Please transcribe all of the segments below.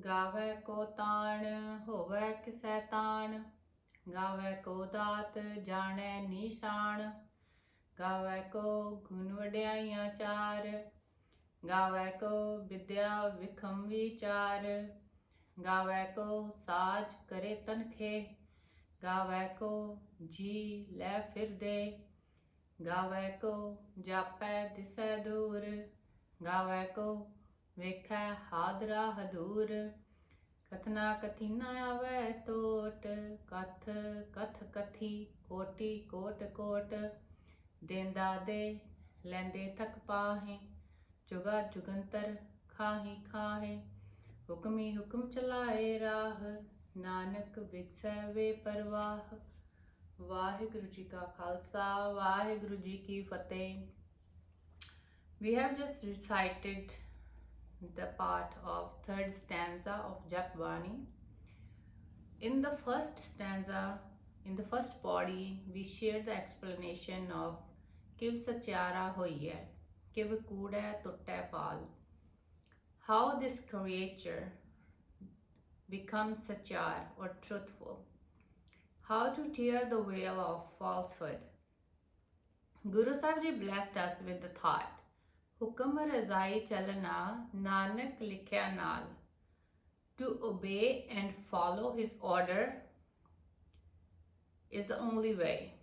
गावै को ताण होवै किसै ताण, गावै को दात जाणै निशान, गावै को गुण वड्याइयां चार, गावै को विद्या विखम विचार, गावै को साज करे तनखे, गावै को जी लै फिर दे, गावै को जापै दिसै दूर, गावै को वेखै हादरा हदूर, कथना कथीना आवै टोट, कथ कथ कथी कोटि कोट कोट, देंदा दे लैंदे थक पाहें, जुगा जुगंतर खाही खाहे, हुक्मी हुक्म चलाए राह, नानक विकसै वे परवाह। वाहिगुरु जी का खालसा, वाहिगुरु जी की फतेह। We have just recited the part of third stanza of JAP BANI. In the first stanza, in the first body, we shared the explanation of Kiv Satyara Hoiye, Kiv Kude Tutte Pal. How this creature becomes Satyar or truthful. How to tear the veil of falsehood. Guru Sahib Ji blessed us with the thought, Hukam Razai Chalana Nanak Likhya Naal. To obey and follow his order is the only way.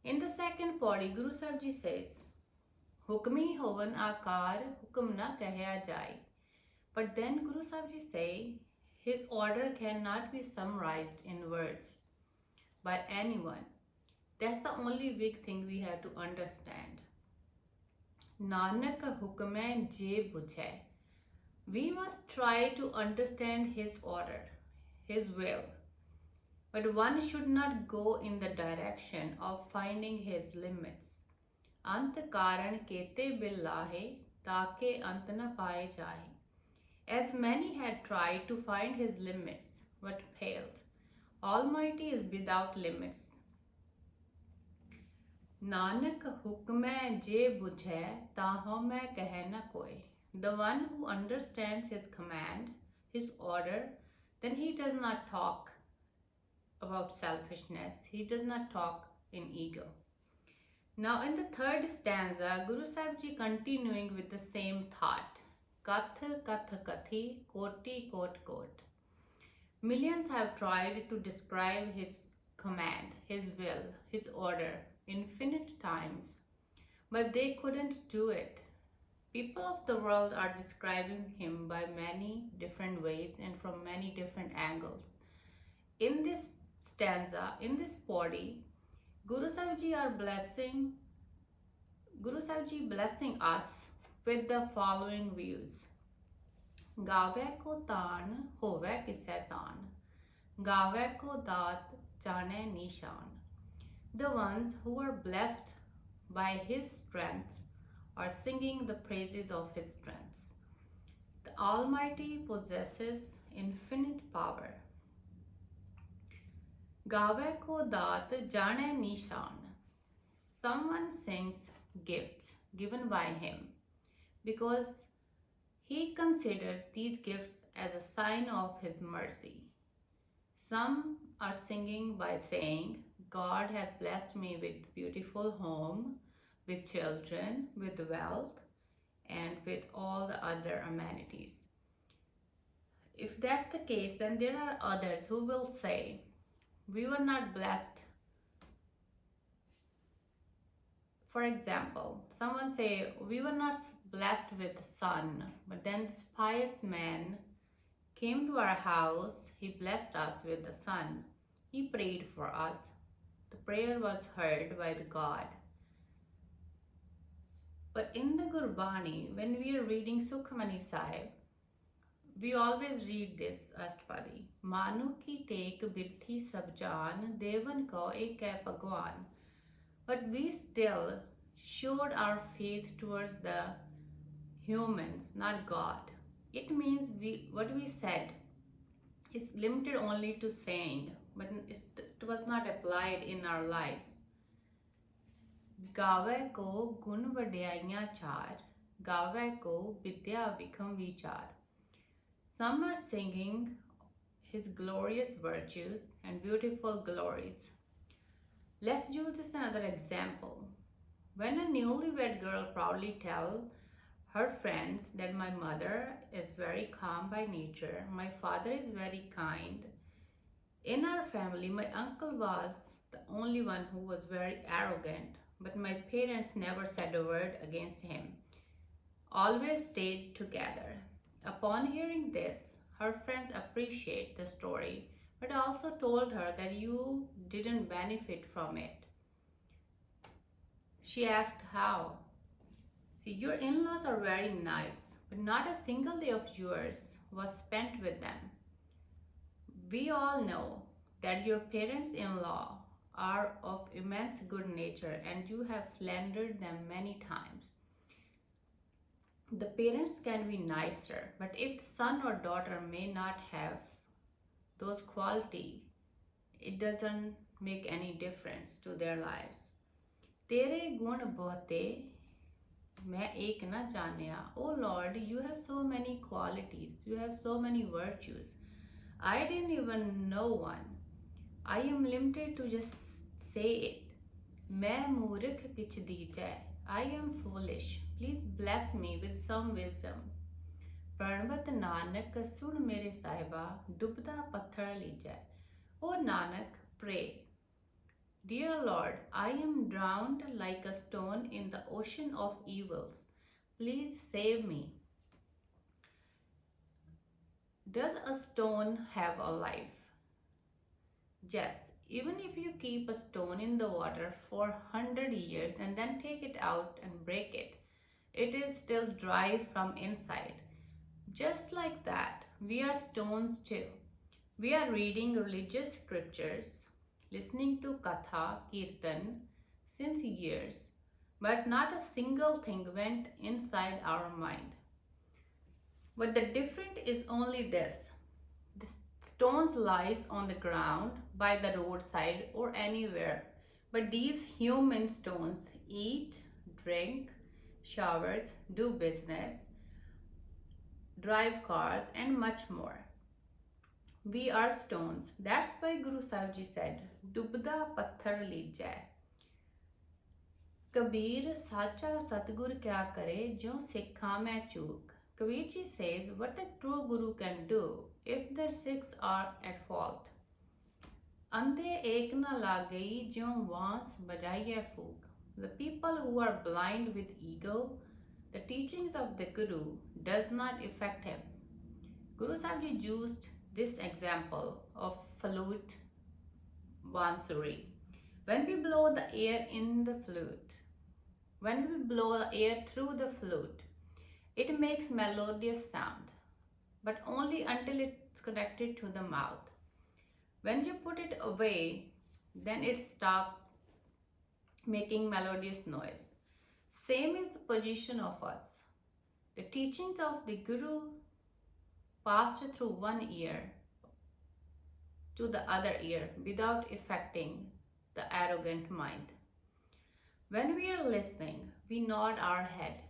In the second body, Guru Sahib Ji says, Hukmi hovan akar, hukum na kahya jai. But then Guru Sahib Ji say, his order cannot be summarized in words by anyone. That's the only big thing we have to understand. Nanak hukme je bujhe. We must try to understand his order, his will. But one should not go in the direction of finding his limits. Ant karan kete billahe taake ant na paaye jahe. As many had tried to find his limits but failed. Almighty is without limits. Nanak hukme je bujhe taho main keh na koi. The one who understands his command, his order, then he does not talk about selfishness. He does not talk in ego. Now in the third stanza, Guru Sahib Ji continuing with the same thought. Kath kath kathi koti kot kot. Millions have tried to describe his command, his will, his order infinite times, but they couldn't do it. People of the world are describing him by many different ways and from many different angles. In this stanza, in this body, Guru Sahib Ji blessing us with the following views. Gave ko taan hove kise taan, gave ko daat jane nishan. The ones who are blessed by his strength are singing the praises of his strength. The Almighty possesses infinite power. Gave ko daat jane nishan. Someone sings gifts given by him because he considers these gifts as a sign of his mercy. Some are singing by saying, God has blessed me with beautiful home, with children, with wealth, and with all the other amenities. If that's the case, then there are others who will say, we were not blessed. For example, someone say, we were not blessed with the son, but then this pious man came to our house, he blessed us with the son. He prayed for us. The prayer was heard by the God. But in the Gurbani, when we are reading Sukhmani Sahib, we always read this Ashtapadi. Manu ki tek birthi sab jaan, devan ko ek hai Bhagwan. But we still showed our faith towards the humans, not God. It means what we said is limited only to saying, but it was not applied in our lives. Gave ko gun vadhyaiyan char, gave ko vidya vikham vichar. Some are singing his glorious virtues and beautiful glories. Let's use this another example. When a newlywed girl proudly tells her friends that my mother is very calm by nature, my father is very kind. In our family, my uncle was the only one who was very arrogant, but my parents never said a word against him, always stayed together. Upon hearing this, her friends appreciate the story, but also told her that you didn't benefit from it. She asked how. See, your in-laws are very nice, but not a single day of yours was spent with them. We all know that your parents-in-law are of immense good nature and you have slandered them many times. The parents can be nicer, but if the son or daughter may not have those qualities, it doesn't make any difference to their lives. तेरे गुण बहुते मैं एक न जानिया. Oh Lord, you have so many qualities, you have so many virtues. I didn't even know one. I am limited to just say it. मैं मूर्ख किछ दीजै. I am foolish. Please bless me with some wisdom. प्रणवत Nanak सुन मेरे साहिबा डुबदा पत्थर लीजै. O Nanak, pray. Dear Lord, I am drowned like a stone in the ocean of evils. Please save me. Does a stone have a life? Yes, even if you keep a stone in the water for 100 years and then take it out and break it, it is still dry from inside. Just like that, we are stones too. We are reading religious scriptures, listening to Katha, Kirtan since years, but not a single thing went inside our mind. But the difference is only this. The stones lies on the ground, by the roadside or anywhere. But these human stones eat, drink, showers, do business, drive cars and much more. We are stones. That's why Guru Sahib Ji said, Dubda patthar lijai. Kabir sacha Satgur kya kare, jo sikha mein chook. Kabir Ji says, what a true Guru can do if their Sikhs are at fault. Andhe ek na lag gayi, jo vans bajaiye fook. The people who are blind with ego, the teachings of the Guru does not affect him. Guru Sahib Ji used this example of flute bansuri. When we blow the air in the flute, when we blow the air through the flute, it makes melodious sound, but only until it's connected to the mouth. When you put it away, then it stops making melodious noise. Same is the position of us. The teachings of the Guru passed through one ear to the other ear without affecting the arrogant mind. When we are listening, we nod our head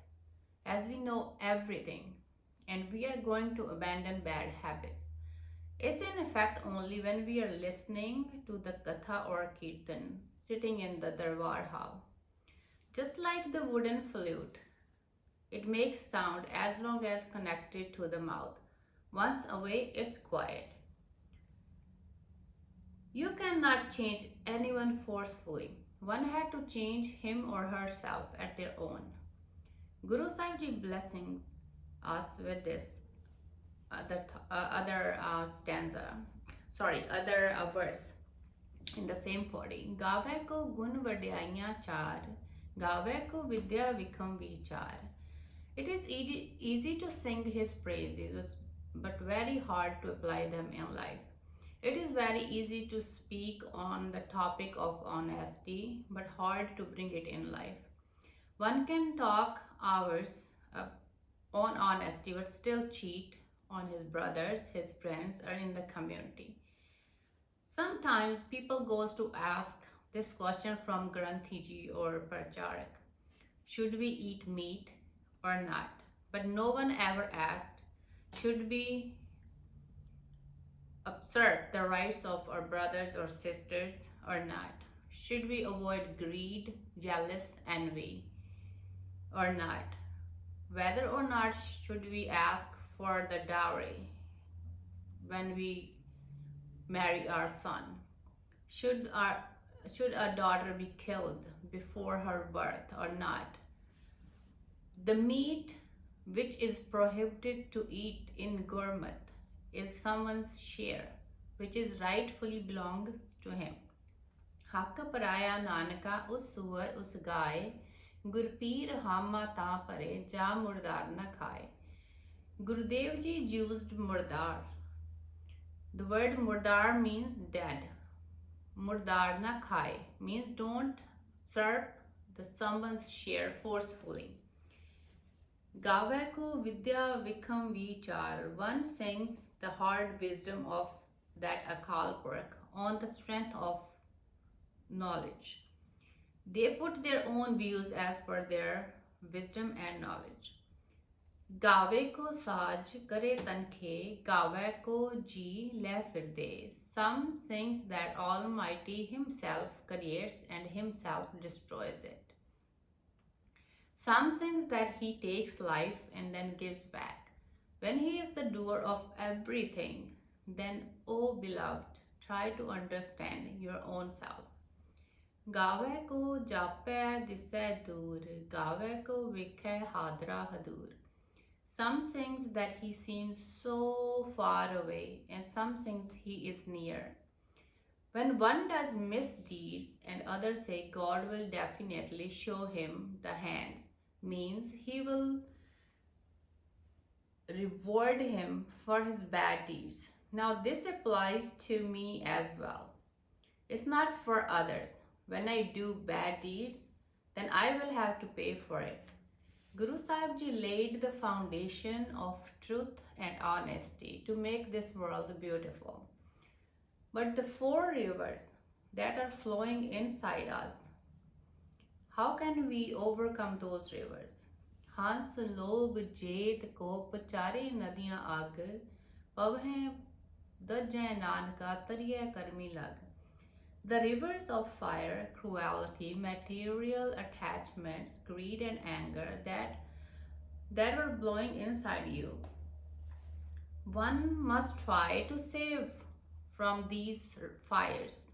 as we know everything and we are going to abandon bad habits. It's in effect only when we are listening to the Katha or Kirtan sitting in the Darbar hall. Just like the wooden flute, it makes sound as long as connected to the mouth. Once away, it's quiet. You cannot change anyone forcefully. One had to change him or herself at their own. Guru Sahib Ji blessing us with this other verse in the same podi. Gave ko gun vadaiyan char, gave ko vidya vikham vichar. It is easy to sing his praises, but very hard to apply them in life. It is very easy to speak on the topic of honesty, but hard to bring it in life. One can talk hours on honesty, but still cheat on his brothers, his friends, or in the community. Sometimes people goes to ask this question from Granthi Ji or Pracharak. Should we eat meat or not? But no one ever asked, should we assert the rights of our brothers or sisters or not? Should we avoid greed, jealous, envy or not? Whether or not should we ask for the dowry when we marry our son? Should a daughter be killed before her birth or not? The meat which is prohibited to eat in Gurmat is someone's share, which is rightfully belongs to him. हक पराया नानका उस सुअर उस गाय गुरपीर हामा ता परे जा मुर्दार न खाए. Gurudev ji used murdar. The word murdar means dead. Murdar na khai means don't serve the someone's share forcefully. Gave ko vidya vikham vichar. One sings the hard wisdom of that Akal Purkh on the strength of knowledge. They put their own views as per their wisdom and knowledge. Gave ko saaj kare tankhe, gave ko ji le firde. Some sings that Almighty Himself creates and Himself destroys it. Some sings that He takes life and then gives back. When He is the doer of everything, then, O beloved, try to understand your own self. Gave ko jape dise dur, gave ko vikhe hadra hadur. Some sings that he seems so far away, and some sings he is near. When one does misdeeds and others say God will definitely show him the hands, means He will reward him for his bad deeds. Now this applies to me as well. It's not for others. When I do bad deeds, then I will have to pay for it. Guru Sahib Ji laid the foundation of truth and honesty to make this world beautiful. But the four rivers that are flowing inside us, how can we overcome those rivers? Hans lob jet kop chare nadiyan ag, pavhe dajay nanka tariya karmi lag. The rivers of fire, cruelty, material attachments, greed and anger that were blowing inside you, one must try to save from these fires.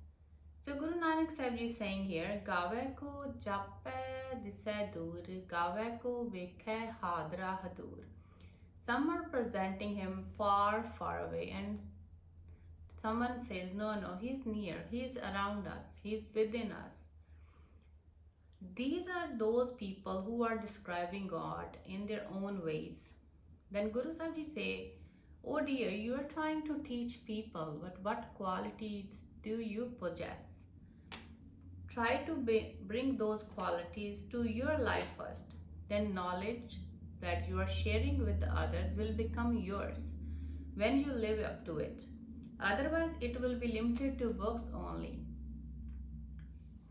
So Guru Nanak Sahib Ji is saying here, Gave ko jape dise dur, gave ko vikhe hadra hadur. Some are presenting him far, far away, and someone says, no, he's near, he's around us, he's within us. These are those people who are describing God in their own ways. Then Guru Sahib Ji say, oh dear, you are trying to teach people, but what qualities do you possess? Try to bring those qualities to your life first. Then knowledge that you are sharing with the others will become yours when you live up to it. Otherwise, it will be limited to books only.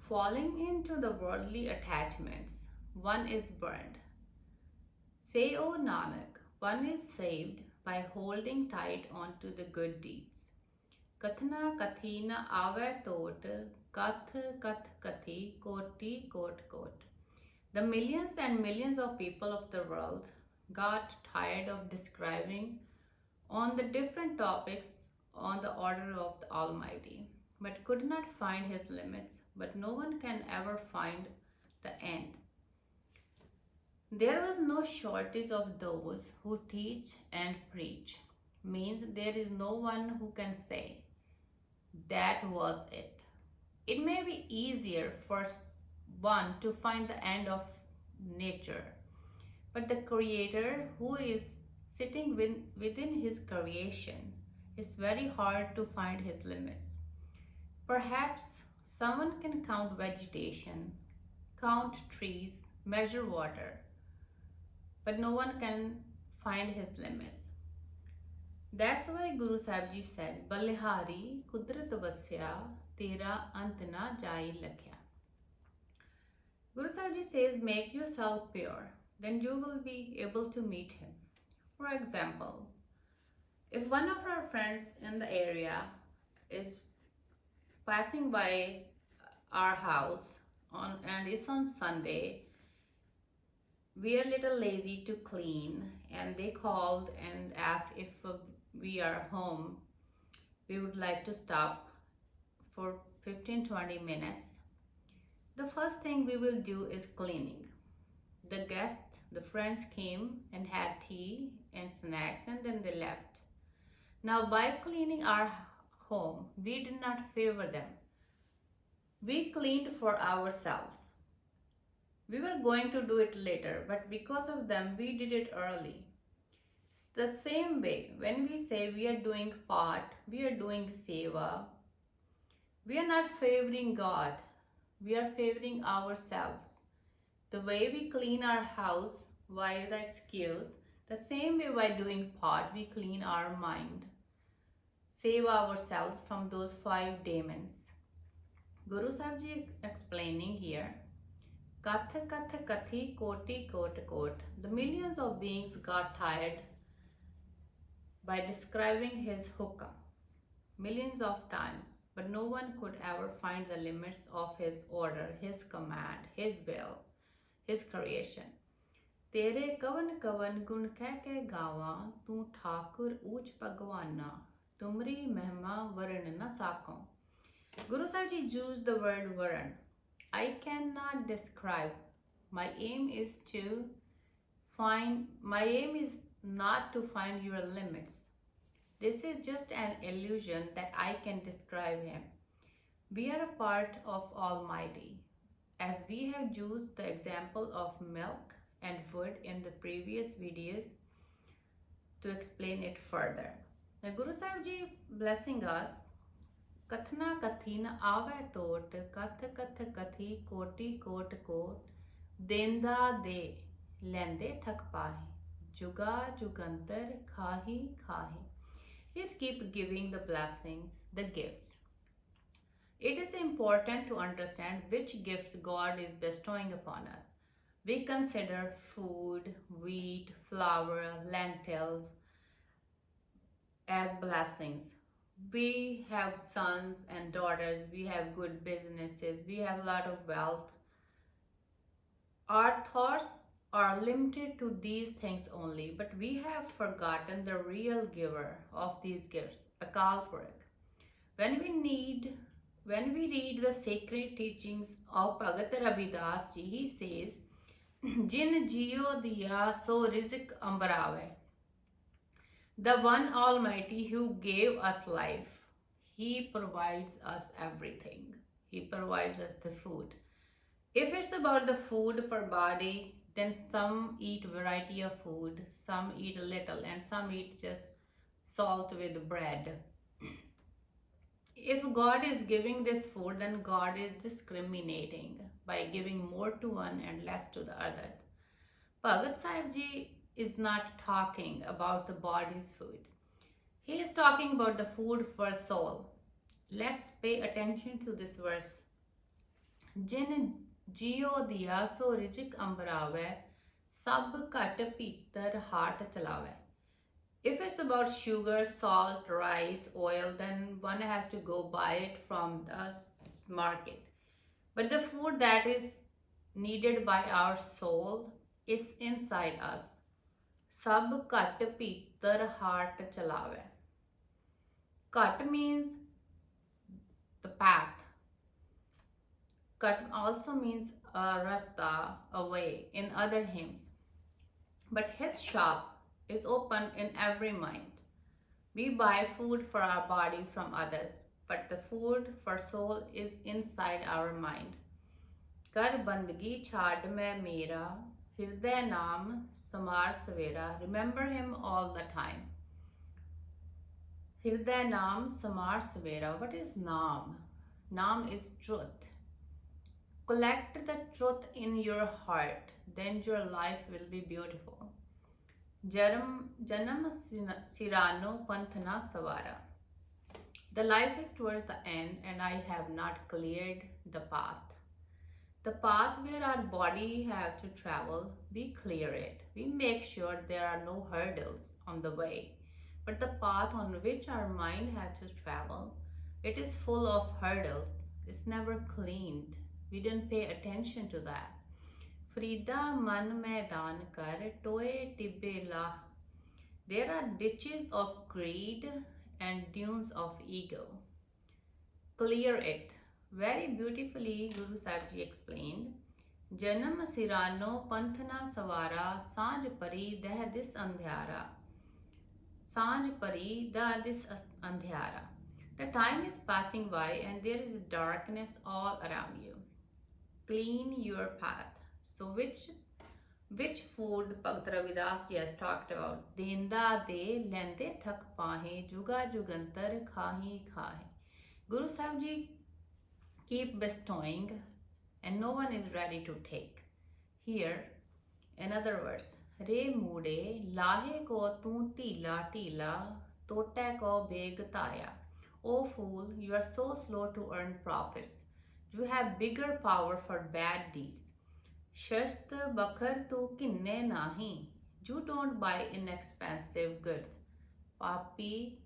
Falling into the worldly attachments, one is burned. Say, O Nanak, one is saved by holding tight onto the good deeds. Kathna kathina ave tot, kath kath kathi, koti kot kot. The millions and millions of people of the world got tired of describing on the different topics on the order of the Almighty, but could not find His limits, but no one can ever find the end. There was no shortage of those who teach and preach, means there is no one who can say, that was it. It may be easier for one to find the end of nature, but the Creator who is sitting within His creation, it's very hard to find His limits. Perhaps someone can count vegetation, count trees, measure water, but no one can find His limits. That's why Guru Sahib Ji said, Balihari Kudrat Vasya Tera Ant Na Jai Lakhya. Guru Sahib Ji says, make yourself pure, then you will be able to meet Him. For example, If one of our friends in the area is passing by our house and it's on Sunday, we are a little lazy to clean, and they called and asked if we are home. We would like to stop for 15-20 minutes. The first thing we will do is cleaning. The guests, the friends came and had tea and snacks, and then they left. Now, by cleaning our home, we did not favor them. We cleaned for ourselves. We were going to do it later, but because of them, we did it early. It's the same way, when we say we are doing part, we are doing seva, we are not favoring God, we are favoring ourselves. The way we clean our house, why the excuse, the same way by doing part, we clean our mind, save ourselves from those 5 demons. Guru Sahib Ji explaining here, Kath kath kathi koti kot kot. The millions of beings got tired by describing his hukam millions of times, but no one could ever find the limits of his order, his command, his will, his creation. Tere kavan kavan gun keh gawa, tu thakur uch bhagwana, tumri mehma varan na sakon. Guru Sahib Ji used the word varan. I cannot describe. My aim is not to find your limits. This is just an illusion that I can describe him. We are a part of Almighty. As we have used the example of milk and wood in the previous videos to explain it further. Now Guru Sahib Ji blessing us, Kathna kathina ave tot, kath kath kathi koti kot kot, denda de, lende thak pahi, juga jugantar khahi khahi. Please keep giving the blessings, the gifts. It is important to understand which gifts God is bestowing upon us. We consider food, wheat, flour, lentils as blessings. We have sons and daughters, we have good businesses, we have a lot of wealth. Our thoughts are limited to these things only, but we have forgotten the real giver of these gifts, Akal Purakh. When we read the sacred teachings of Bhagat Ravidas Ji, he says, Jin jiyo diya so rizq ambarave. The one Almighty who gave us life, He provides us everything. He provides us the food. If it's about the food for body, then some eat variety of food, some eat a little, and some eat just salt with bread. If God is giving this food, then God is discriminating by giving more to one and less to the other. Bhagat Sahib Ji is not talking about the body's food. He is talking about the food for soul. Let's pay attention to this verse. Jin jiyo diya so rizq ambarave, sab kat pitar heart chalave. If it's about sugar, salt, rice, oil, then one has to go buy it from the market. But the food that is needed by our soul is inside us. Sab kat pitar heart chalave. Kat means the path. Kat also means a rasta, a way in other hymns. But his shop is open in every mind. We buy food for our body from others, but the food for soul is inside our mind. Kar bandgi chhad mein mera, hirday naam samar savera. Remember him all the time. Hirday naam samar savera. What is naam? Naam is truth. Collect the truth in your heart, then your life will be beautiful. Janam sirano panthana savara. The life is towards the end, and I have not cleared the path. The path where our body have to travel, we clear it. We make sure there are no hurdles on the way. but the path on which our mind has to travel, it is full of hurdles. It's never cleaned. We didn't pay attention to that. Frida man maidan kar toe tibbe lah. There are ditches of greed and dunes of ego. Clear it. Very beautifully, Guru Sahib Ji explained. Janam sirano panthana savara, sanj pari deh dis andhyara. Sanj pari deh dis andhyara. The time is passing by and there is darkness all around you. Clean your path. So which food Bhakt Ravidas ji has talked about? Denda de lende thak pahe, juga jugantar khahi khahe. Guru Sahib Ji keep bestowing and no one is ready to take. Here, another verse. Re mude lahe ko tu tila tila, tote ko beg taya. O fool, you are so slow to earn profits. You have bigger power for bad deeds. Shast bakar tu kinne nahi. You don't buy inexpensive goods. Papi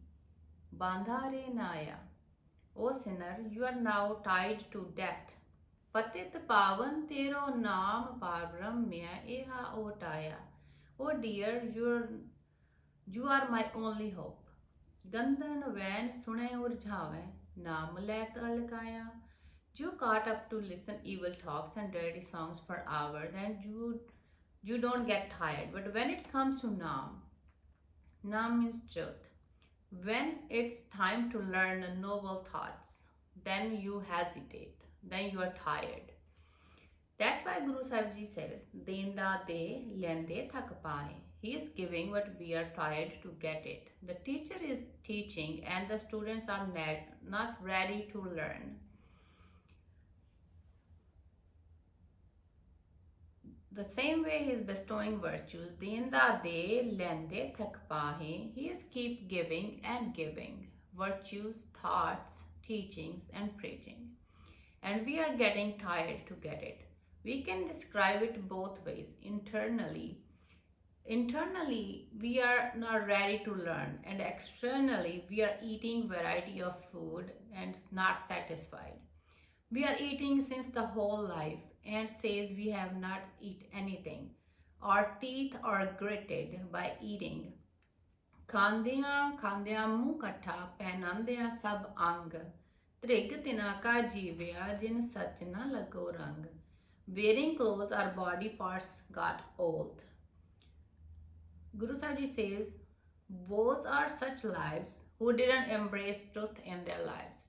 bandhare naya. O sinner, you are now tied to debt. Patit pavan tero naam parvam mya eha otaya. Oh dear, you are my only hope. Gandan vain sune urjhave, naam let alkaya. You caught up to listen evil talks and dirty songs for hours and you don't get tired. But when it comes to Naam means truth. When it's time to learn noble thoughts, then you hesitate, then you are tired. That's why Guru Sahib Ji says, Denda de lende thak pahe. He is giving what we are tired to get it. The teacher is teaching and the students are not ready to learn. The same way he is bestowing virtues, Denda de lende thak pahe. He is keep giving and giving virtues, thoughts, teachings and preaching. And we are getting tired to get it. We can describe it both ways. Internally, we are not ready to learn, and externally, we are eating variety of food and not satisfied. We are eating since the whole life and says we have not eat anything. Our teeth are gritted by eating. Khandiyan muh katha pehnandiyan sab ang. Trig tina ka jeevya jin sach na lago rang. Wearing clothes, our body parts got old. Guru Sahib Ji says, those are such lives who didn't embrace truth in their lives.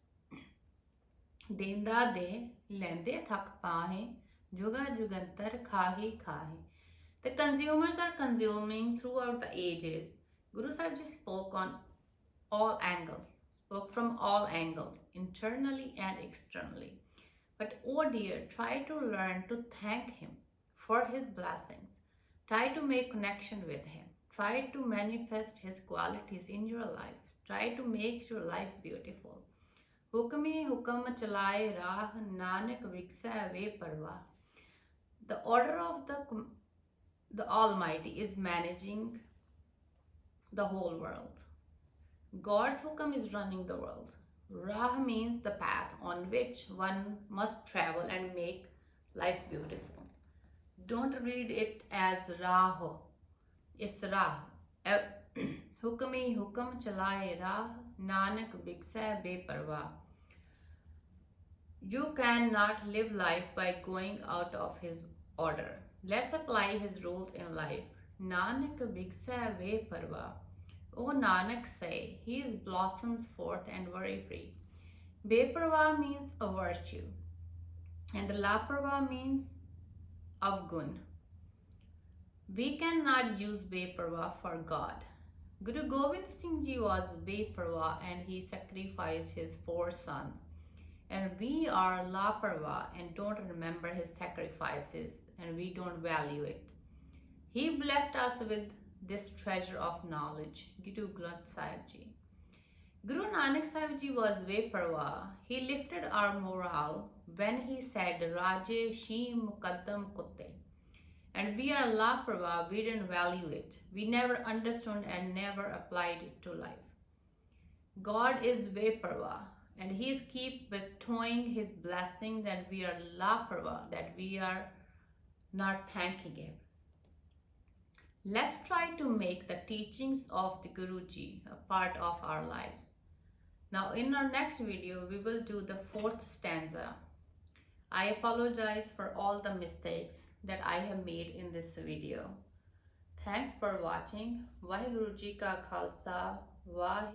Denda de lende thak pahe, juga jugantar khahi khahi. The consumers are consuming throughout the ages. Guru Sahib Ji spoke from all angles, internally and externally. But oh dear, try to learn to thank him for his blessings. Try to make connection with him. Try to manifest his qualities in your life. Try to make your life beautiful. Hukmi hukam chalaye rah, nanak viksa ve parva. The order of the Almighty is managing the whole world. God's hukam is running the world. Rah means the path on which one must travel and make life beautiful. Don't read it as Raho. It's Rah. Hukmi hukam chalaye rah, nanak biksa beparwa. You cannot live life by going out of his order. Let's apply his rules in life. Nanak biksa beparwa. O Nanak say, he blossoms forth and very free. Beparwa means a virtue, and Laparwa means avgun. We cannot use Beparwa for God. Guru Gobind Singh Ji was Beparwa and he sacrificed his 4 sons. And we are Laparwa and don't remember his sacrifices and we don't value it. He blessed us with this treasure of knowledge, Guru Granth Sahib Ji. Guru Nanak Sahib Ji was Beparwa. He lifted our morale when he said, Raje Shi Mukaddam Kutte. And we are laparva, we didn't value it. We never understood and never applied it to life. God is Veparva, and He keep bestowing His blessing that we are laparva, that we are not thanking Him. Let's try to make the teachings of the Guruji a part of our lives. Now in our next video, we will do the 4th stanza. I apologize for all the mistakes that I have made in this video. Thanks for watching. Vaheguru Ji Ka Khalsa, Vaheguru